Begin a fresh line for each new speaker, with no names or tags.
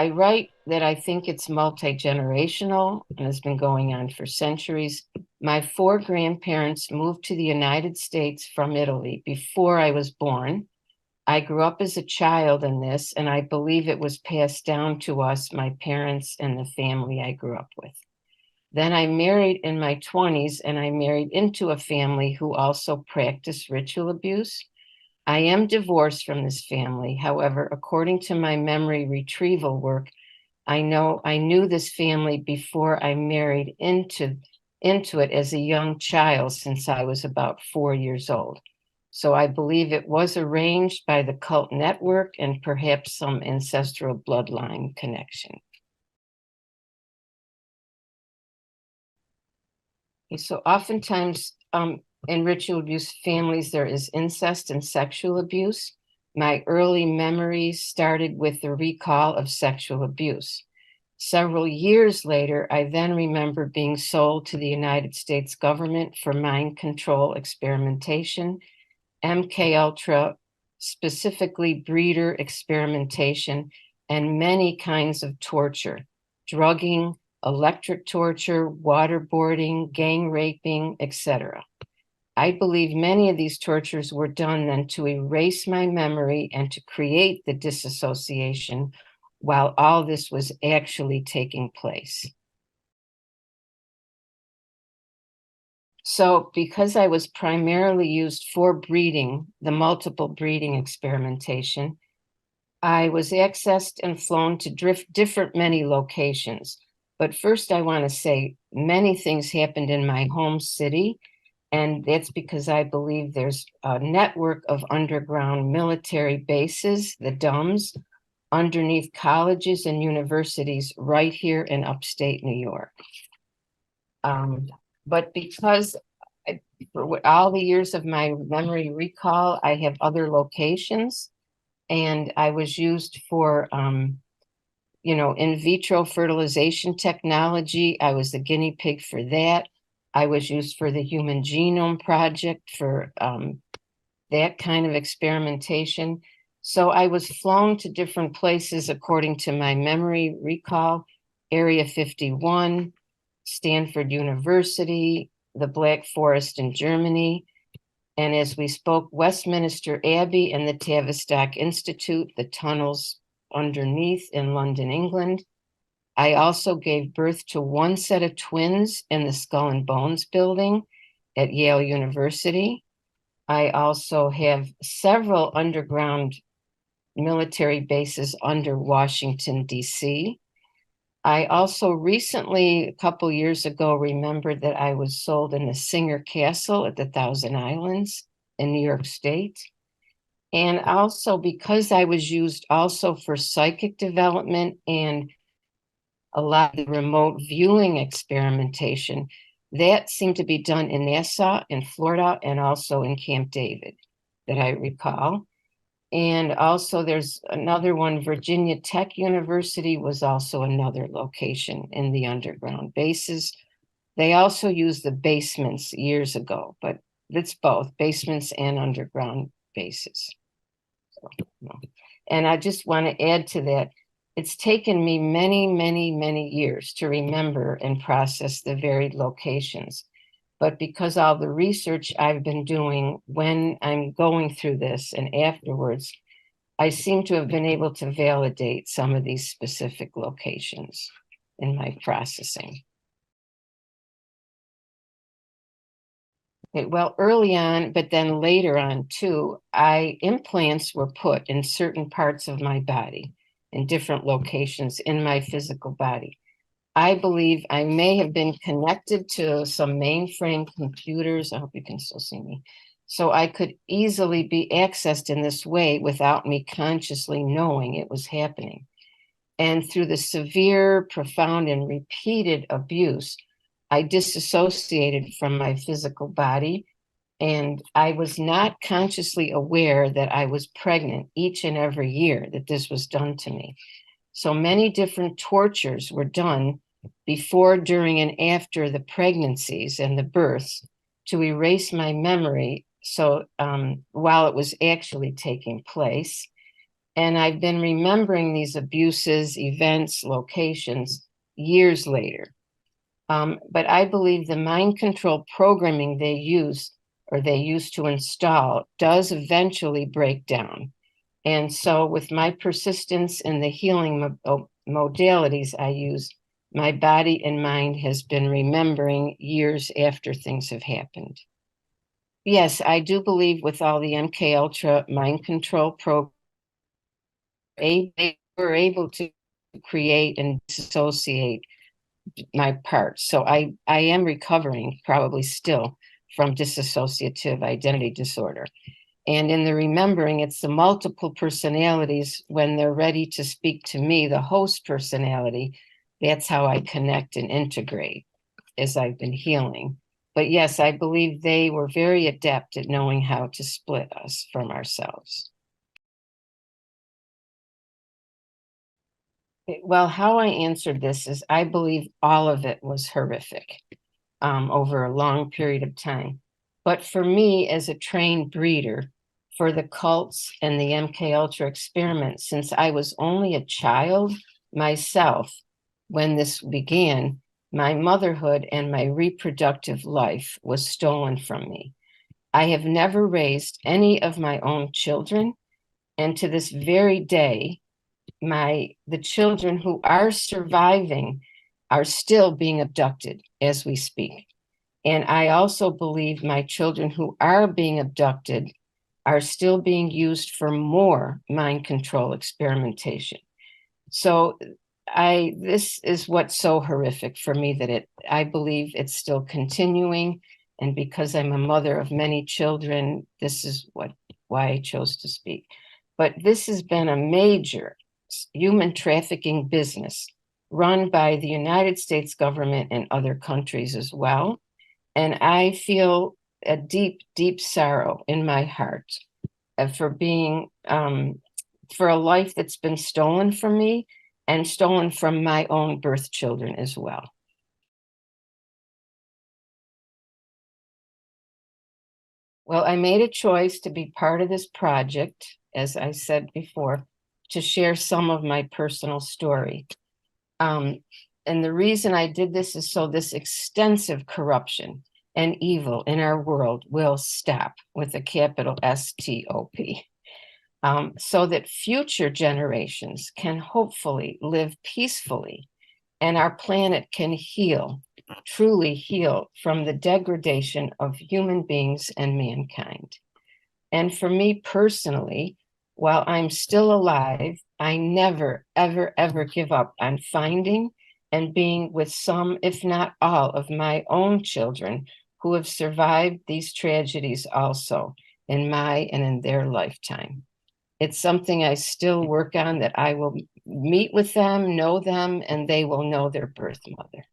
I write that I think it's multi-generational and has been going on for centuries. My four grandparents moved to the United States from Italy before I was born. I grew up as a child in this, and I believe it was passed down to us, my parents and the family I grew up with. Then I married in my 20s, and I married into a family who also practiced ritual abuse. I am divorced from this family. However, according to my memory retrieval work, I knew this family before I married into it as a young child since I was about 4 years old. So I believe it was arranged by the cult network and perhaps some ancestral bloodline connection. Okay, so oftentimes in ritual abuse families, there is incest and sexual abuse. My early memories started with the recall of sexual abuse. Several years later, I then remember being sold to the United States government for mind control experimentation, MK Ultra, specifically breeder experimentation, and many kinds of torture, drugging, electric torture, waterboarding, gang raping, etc. I believe many of these tortures were done then to erase my memory and to create the disassociation while all this was actually taking place. So because I was primarily used for breeding, the multiple breeding experimentation, I was accessed and flown to different many locations. But first I want to say many things happened in my home city, and that's because I believe there's a network of underground military bases, the DUMBs, underneath colleges and universities right here in upstate New York. But because for all the years of my memory recall, I have other locations, and I was used for, in vitro fertilization technology. I was the guinea pig for that. I was used for the Human Genome Project for that kind of experimentation. So I was flown to different places according to my memory recall: Area 51, Stanford University, the Black Forest in Germany, and as we spoke, Westminster Abbey and the Tavistock Institute, the tunnels underneath in London, England. I also gave birth to one set of twins in the Skull and Bones building at Yale University. I also have several underground military bases under Washington, D.C. I also recently, a couple years ago, remembered that I was sold in the Singer Castle at the Thousand Islands in New York State. And also because I was used also for psychic development and a lot of the remote viewing experimentation, that seemed to be done in Nassau, in Florida, and also in Camp David that I recall. And also there's another one, Virginia Tech University was also another location in the underground bases. They also used the basements years ago, but it's both basements and underground bases. So, and I just want to add to that, it's taken me many, many, many years to remember and process the varied locations. But because all the research I've been doing when I'm going through this and afterwards, I seem to have been able to validate some of these specific locations in my processing. Okay, well, early on, but then later on too, implants were put in certain parts of my body, in different locations in my physical body. I believe I may have been connected to some mainframe computers. I hope you can still see me. So I could easily be accessed in this way without me consciously knowing it was happening. And through the severe, profound, and repeated abuse, I disassociated from my physical body, and I was not consciously aware that I was pregnant each and every year that this was done to me. So many different tortures were done before, during, and after the pregnancies and the births to erase my memory. So while it was actually taking place, And I've been remembering these abuses, events, locations years later. But I believe the mind control programming they use or they used to install does eventually break down. And so with my persistence in the healing modalities I use, my body and mind has been remembering years after things have happened. Yes, I do believe with all the MK Ultra mind control program, they were able to create and dissociate my parts. So I am recovering probably still from dissociative identity disorder. And in the remembering, it's the multiple personalities when they're ready to speak to me, the host personality. That's how I connect and integrate as I've been healing. But yes, I believe they were very adept at knowing how to split us from ourselves. Well, how I answered this is I believe all of it was horrific over a long period of time. But for me, as a trained breeder, for the cults and the MK Ultra experiments, since I was only a child myself when this began, my motherhood and my reproductive life was stolen from me. I have never raised any of my own children, and to this very day, the children who are surviving are still being abducted as we speak. And I also believe my children who are being abducted are still being used for more mind control experimentation. So this is what's so horrific for me that I believe it's still continuing. And because I'm a mother of many children, this is why I chose to speak. But this has been a major human trafficking business run by the United States government and other countries as well. And I feel a deep, deep sorrow in my heart for being, for a life that's been stolen from me and stolen from my own birth children as well. Well, I made a choice to be part of this project, as I said before, to share some of my personal story. And the reason I did this is so this extensive corruption and evil in our world will stop with a capital STOP, so that future generations can hopefully live peacefully and our planet can heal, truly heal from the degradation of human beings and mankind. And for me personally, while I'm still alive, I never, ever, ever give up on finding and being with some, if not all, of my own children who have survived these tragedies also in my and in their lifetime. It's something I still work on, that I will meet with them, know them, and they will know their birth mother.